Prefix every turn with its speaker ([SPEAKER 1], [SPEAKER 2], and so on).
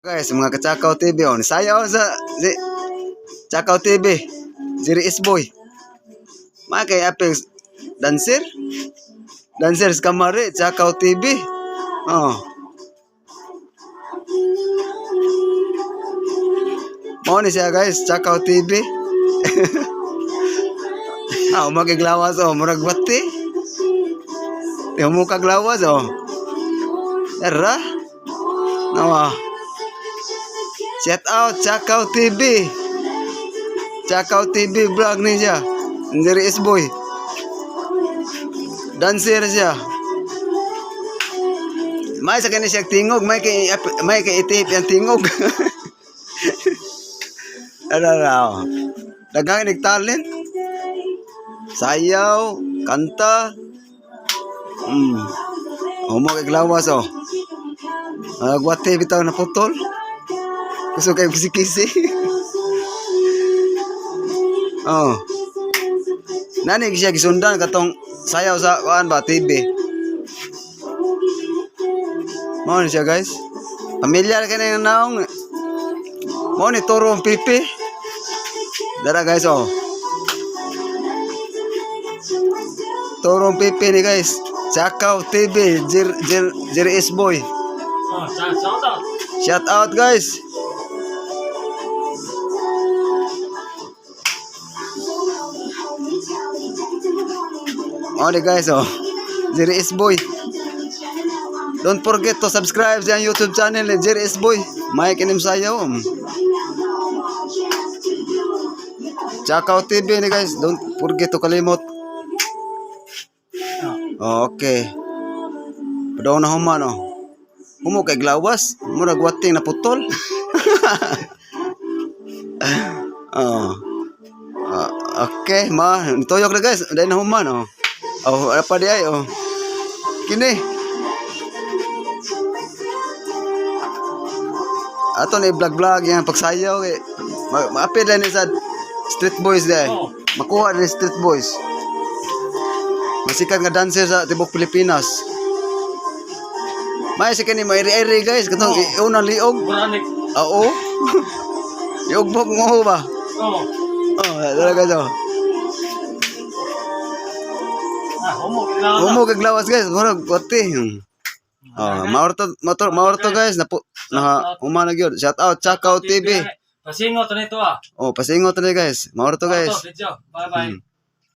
[SPEAKER 1] Guys, mga Kachakaw TV on. Sayaw sa Chakaw TV. Jiri Isboy. Mga kay Apex dancer. Dancer sa kamari, Chakaw TV. Oh. Mo ni siya guys, Chakaw TV. Ah, magiglawas oh, murag bati. Yung mukha glawas oh. Era. Nawa. Shout out Chakaw TV. Chakaw TV vlog ni siya. Dari Isboy. Dancer siya. May sa kanya siya tingog, may kay itip yang tingog. Ano. Dagang talent. Sayaw, kanta. Mo kay glawas oh. Gwate bitaw na putol. Gusto kayo kisi-kisi. Oh. Nani siya gisundan katong sayaw sa kuan ba TV. Mo ni siya guys. Pamilyar ka na yung naong. Mo ni Turong Pipi. Dara guys oh. Turong Pipi ni guys. Chakaw TV. Jiri Isboy.
[SPEAKER 2] Shout out.
[SPEAKER 1] Shout out guys. Oh guys oh. Jiri Isboy. Don't forget to subscribe sa YouTube channel ni Jiri Isboy. May kinim sayaw. Chakaw TV ni guys. Don't forget to kalimot. Oh, okay. Padaw na human oh. Humo kay glawas, mura gwating na putol. Oh. Okay, toyok na guys, dahil na human oh. Oh, apa di ay oh. Kini. Ato ni vlog yang pagsayaw eh. Maapil lang ni sa Street Boys dai. Makuha ni Street Boys. Masikat nga dancer sa tibok Pilipinas. May si kani may iri guys, katong unang liog. Oo. Liog mo ba?
[SPEAKER 2] Oo.
[SPEAKER 1] Oh, talaga daw. Humo kaglawas guys, murag pati. Oh, maorto guys na humana gyud. Shout out Chakaw TV.
[SPEAKER 2] Pasingot nito ah.
[SPEAKER 1] Oh, pasingot na guys. Maorto guys.
[SPEAKER 2] Bye bye.